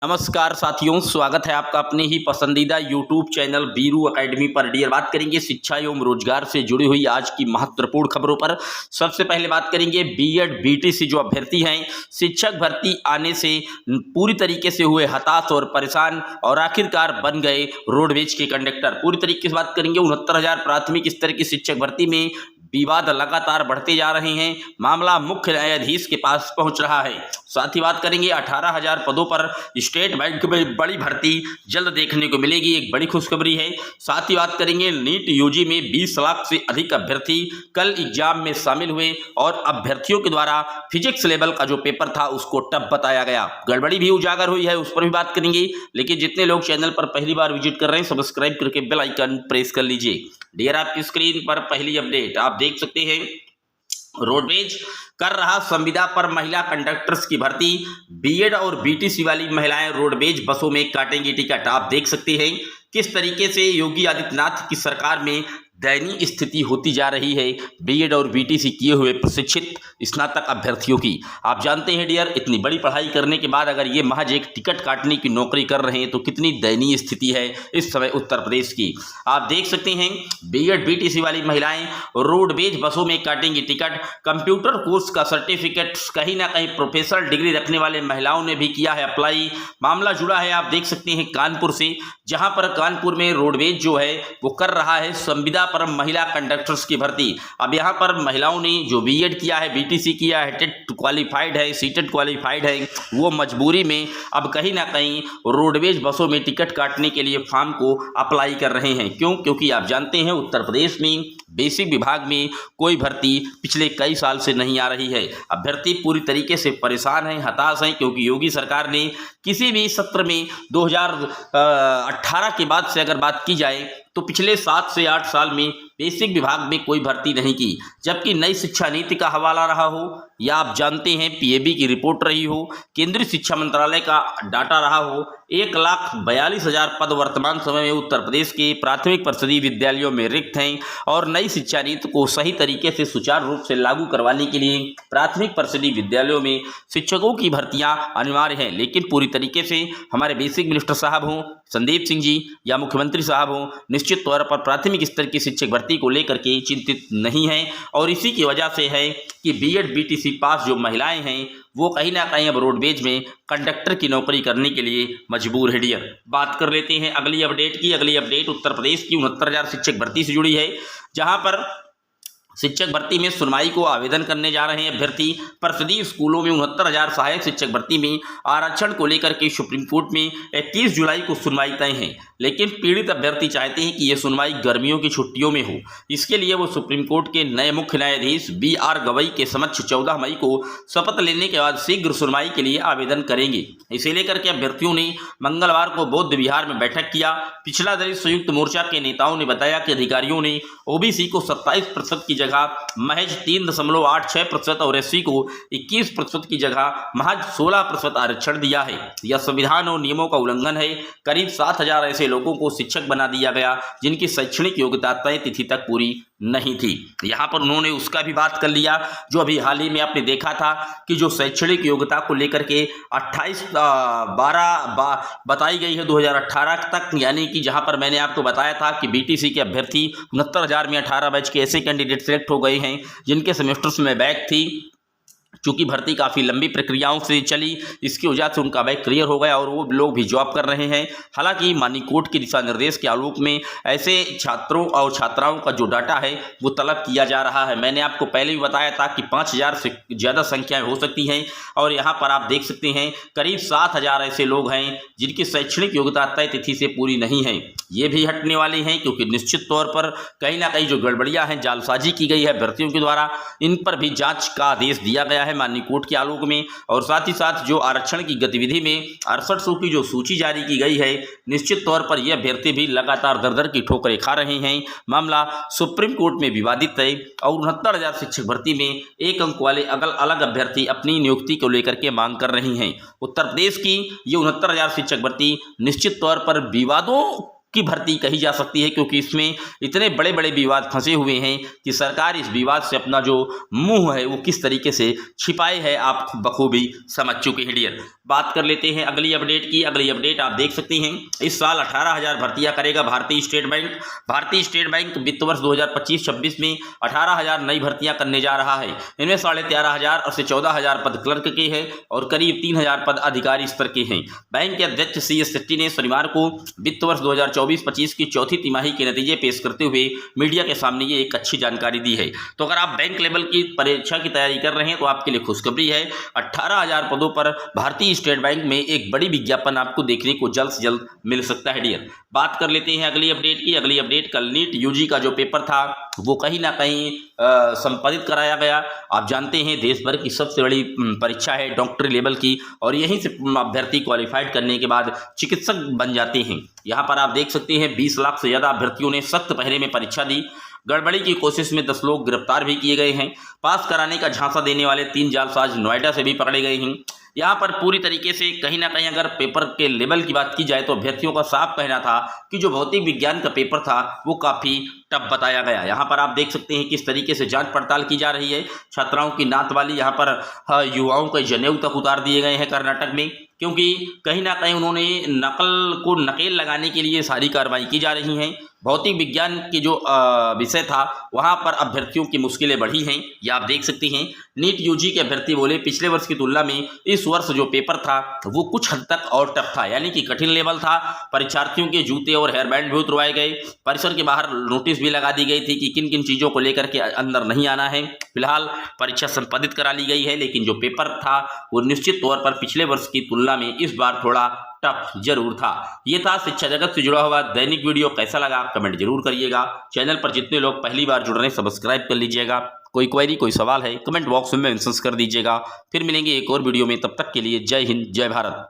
नमस्कार साथियों, स्वागत है आपका अपने ही पसंदीदा यूट्यूब चैनल बीरू एकेडमी पर। डियर, बात करेंगे शिक्षा एवं रोजगार से जुड़ी हुई आज की महत्वपूर्ण खबरों पर। सबसे पहले बात करेंगे बीएड बीटीसी जो अभ्यर्थी हैं, शिक्षक भर्ती आने से पूरी तरीके से हुए हताश और परेशान और आखिरकार बन गए रोडवेज के कंडक्टर। पूरी तरीके से बात करेंगे 69,000 प्राथमिक स्तर की शिक्षक भर्ती में विवाद लगातार बढ़ते जा रहे हैं। मामला मुख्य न्यायाधीश के पास पहुंच रहा है। साथ ही बात करेंगे 18,000 पदों पर स्टेट बैंक में बड़ी भर्ती जल्द देखने को मिलेगी, एक बड़ी खुशखबरी है। साथ ही बात करेंगे नीट यूजी में 20 लाख से अधिक अभ्यर्थी कल एग्जाम में शामिल हुए और अभ्यर्थियों के द्वारा फिजिक्स लेवल का जो पेपर था उसको टफ बताया गया। गड़बड़ी भी उजागर हुई है, उस पर भी बात करेंगे। लेकिन जितने लोग चैनल पर पहली बार विजिट कर रहे हैं, सब्सक्राइब करके बेल आइकन प्रेस कर लीजिए। डियर, आपकी स्क्रीन पर पहली अपडेट आप देख सकते हैं। रोडवेज कर रहा संविदा पर महिला कंडक्टर्स की भर्ती। बीएड और बीटीसी वाली महिलाएं रोडवेज बसों में काटेंगी टिकट। आप देख सकते हैं किस तरीके से योगी आदित्यनाथ की सरकार में दयनीय स्थिति होती जा रही है बीएड और बीटीसी किए हुए प्रशिक्षित स्नातक अभ्यर्थियों की। आप जानते हैं डियर, इतनी बड़ी पढ़ाई करने के बाद अगर ये महज एक टिकट काटने की नौकरी कर रहे हैं तो कितनी दयनीय स्थिति है इस समय उत्तर प्रदेश की। आप देख सकते हैं बीएड बीटीसी वाली महिलाएं रोडवेज बसों में काटेंगी टिकट। कंप्यूटर कोर्स का सर्टिफिकेट कहीं ना कहीं प्रोफेशनल डिग्री रखने वाले महिलाओं ने भी किया है अप्लाई। मामला जुड़ा है, आप देख सकते हैं, कानपुर से, जहां पर कानपुर में रोडवेज जो है वो कर रहा है संविदा पर महिला कंडक्टर्स की भर्ती। अब यहां पर महिलाओं ने जो बीएड किया है, बीटीसी किया है, टेट क्वालिफाइड है, सीटेट क्वालिफाइड है, वो मजबूरी में अब कहीं ना कहीं रोडवेज बसों में टिकट काटने के लिए फॉर्म को अप्लाई कर रहे हैं। क्यों? क्योंकि आप जानते हैं उत्तर प्रदेश में बेसिक विभाग में कोई भर्ती पिछले कई साल से नहीं आ रही है। अभ्यर्थी पूरी तरीके से परेशान हैं, हताश हैं, क्योंकि योगी सरकार ने किसी भी सत्र में 2018 के बाद से अगर बात की जाए तो पिछले 7 से 8 साल में बेसिक विभाग में कोई भर्ती नहीं की। जबकि नई शिक्षा नीति का हवाला रहा हो या आप जानते हैं पीएबी की रिपोर्ट रही हो, केंद्रीय शिक्षा मंत्रालय का डाटा रहा हो, 1,42,000 पद वर्तमान समय में उत्तर प्रदेश के प्राथमिक परिषदीय विद्यालयों में रिक्त हैं। और नई शिक्षा नीति को सही तरीके से सुचारू रूप से लागू करवाने के लिए प्राथमिक परिषदीय विद्यालयों में शिक्षकों की भर्तियां अनिवार्य हैं। लेकिन पूरी तरीके से हमारे बेसिक मिनिस्टर साहब हों, संदीप सिंह जी, या मुख्यमंत्री साहब हों, निश्चित तौर पर प्राथमिक स्तर की शिक्षक भर्ती को लेकर के चिंतित नहीं है। और इसी की वजह से है कि बीएड बीटीसी पास जो महिलाएं हैं वो कहीं ना कहीं अब रोडवेज में कंडक्टर की नौकरी करने के लिए मजबूर है। डियर, बात कर लेते हैं अगली अपडेट की। अगली अपडेट उत्तर प्रदेश की 69,000 शिक्षक भर्ती से जुड़ी है, जहां पर शिक्षक भर्ती में सुनवाई को आवेदन करने जा रहे हैं अभ्यर्थी। परिषदीय स्कूलों में 69,000 सहायक शिक्षक भर्ती में आरक्षण को लेकर के सुप्रीम कोर्ट में 21 जुलाई को सुनवाई तय है। लेकिन पीड़ित अभ्यर्थी चाहते हैं कि यह सुनवाई गर्मियों की छुट्टियों में हो। इसके लिए वो सुप्रीम कोर्ट के नए मुख्य न्यायाधीश बीआर गवई के समक्ष 14 मई को शपथ लेने के बाद शीघ्र सुनवाई के लिए आवेदन करेंगे। इसे लेकर के अभ्यर्थियों ने मंगलवार को बौद्ध विहार में बैठक किया। पिछला दलित संयुक्त मोर्चा के नेताओं ने बताया कि अधिकारियों ने ओबीसी को 27% की जगह महज 3.86% और एससी को 21% की जगह महज 16% आरक्षण दिया है। यह संविधान और नियमों का उल्लंघन है। करीब 7,000 ऐसे लोगों को शिक्षक बना दिया गया जिनकी शैक्षणिक योग्यता तय तिथि तक पूरी नहीं थी। यहाँ पर उन्होंने उसका भी बात कर लिया जो अभी हाल ही में आपने देखा था कि जो शैक्षणिक योग्यता को लेकर के 28/12 बताई गई है 2018 तक, यानी कि जहाँ पर मैंने आपको बताया था कि बीटीसी के अभ्यर्थी 69,000 में 18 बैच के ऐसे कैंडिडेट सेलेक्ट हो गए हैं जिनके सेमेस्टर्स में बैक थी। चूँकि भर्ती काफ़ी लंबी प्रक्रियाओं से चली, इसकी वजह से उनका बैक क्लियर हो गया और वो लोग भी जॉब कर रहे हैं। हालांकि माननीय कोर्ट के दिशा निर्देश के आलोक में ऐसे छात्रों और छात्राओं का जो डाटा है वो तलब किया जा रहा है। मैंने आपको पहले भी बताया था कि 5,000 से ज़्यादा संख्याएं हो सकती हैं। और यहाँ पर आप देख सकते हैं करीब 7,000 ऐसे लोग हैं जिनकी शैक्षणिक योग्यता तय तिथि से पूरी नहीं है। ये भी हटने वाले हैं क्योंकि निश्चित तौर पर कहीं ना कहीं जो गड़बड़ियाँ हैं, जालसाजी की गई है अभ्यर्थियों के द्वारा, इन पर भी जाँच का आदेश दिया गया है माननीय कोर्ट के आलोक में। और साथ ही साथ जो आरक्षण की गतिविधि में 6800 की जो सूची जारी की गई है, निश्चित तौर पर ये अभ्यर्थी भी लगातार दर की ठोकरें खा रहे हैं। मामला सुप्रीम कोर्ट में विवादित है और 69,000 शिक्षक भर्ती में 1 अंक वाले अलग अभ्यर्थी अपनी नियुक्ति को लेकर के मांग कर रहे हैं। उत्तर प्रदेश की ये 69,000 शिक्षक भर्ती निश्चित तौर पर विवादों की भर्ती कही जा सकती है, क्योंकि इसमें इतने बड़े बड़े विवाद फंसे हुए हैं कि सरकार इस विवाद से अपना जो मुंह है वो किस तरीके से छिपाए है आप बखूबी समझ चुके हैं डियर। बात कर लेते हैं अगली अपडेट की। अगली अपडेट आप देख सकते हैं, इस साल 18,000 भर्तियां करेगा भारतीय स्टेट बैंक। भारतीय स्टेट बैंक वित्त वर्ष 2025-26 में 18,000 नई भर्तियां करने जा रहा है। इनमें 13,500 और से 14,000 पद क्लर्क के हैं और करीब 3,000 पद अधिकारी स्तर के हैं। बैंक के अध्यक्ष CS शेट्टी ने शनिवार को वित्त वर्ष 2024-25 की चौथी तिमाही के नतीजे पेश करते हुए मीडिया के सामने ये एक अच्छी जानकारी दी है। तो अगर आप बैंक लेवल की परीक्षा की तैयारी कर रहे हैं तो आपके लिए खुशखबरी है, 18,000 पदों पर भारतीय स्टेट बैंक में एक बड़ी विज्ञापन आपको देखने को जल्द से जल्द मिल सकता है डियर। बात कर लेते हैं अगली अपडेट की। अगली अपडेट कल नीट यूजी का जो पेपर था वो कहीं ना कहीं संपादित कराया गया। आप जानते हैं देश भर की सबसे बड़ी परीक्षा है डॉक्टरी लेवल की, और यहीं से अभ्यर्थी क्वालिफाइड करने के बाद चिकित्सक बन जाते हैं। यहाँ पर आप देख सकते हैं 20 लाख से ज़्यादा अभ्यर्थियों ने सख्त पहरे में परीक्षा दी। गड़बड़ी की कोशिश में 10 लोग गिरफ्तार भी किए गए हैं। पास कराने का झांसा देने वाले 3 जालसाज नोएडा से भी पकड़े गए हैं। यहाँ पर पूरी तरीके से कहीं ना कहीं अगर पेपर के लेवल की बात की जाए तो अभ्यर्थियों का साफ कहना था कि जो भौतिक विज्ञान का पेपर था वो काफ़ी टफ बताया गया। यहाँ पर आप देख सकते हैं किस तरीके से जांच पड़ताल की जा रही है। छात्राओं की नात वाली यहाँ पर युवाओं के जनेऊ तक उतार दिए गए हैं कर्नाटक में, क्योंकि कहीं ना कहीं उन्होंने नकल को नकेल लगाने के लिए सारी कार्रवाई की जा रही हैं। भौतिक विज्ञान की जो विषय था वहाँ पर अभ्यर्थियों की मुश्किलें बढ़ी हैं। ये आप देख सकते हैं। नीट यूजी के अभ्यर्थी बोले पिछले वर्ष की तुलना में इस वर्ष जो पेपर था वो कुछ हद तक और टफ था, यानी कि कठिन लेवल था। परीक्षार्थियों के जूते और हेयर बैंड भी उतरवाए गए। परिसर के बाहर नोटिस भी लगा दी गई थी कि किन किन चीज़ों को लेकर के अंदर नहीं आना है। फिलहाल परीक्षा संपादित करा ली गई है, लेकिन जो पेपर था वो निश्चित तौर पर पिछले वर्ष की तुलना में इस बार थोड़ा टफ जरूर था। ये था शिक्षा जगत से जुड़ा हुआ दैनिक वीडियो। कैसा लगा कमेंट जरूर करिएगा। चैनल पर जितने लोग पहली बार जुड़ रहे हैं सब्सक्राइब कर लीजिएगा। कोई क्वेरी कोई सवाल है कमेंट बॉक्स में मेंशन कर दीजिएगा। फिर मिलेंगे एक और वीडियो में, तब तक के लिए जय हिंद जय भारत।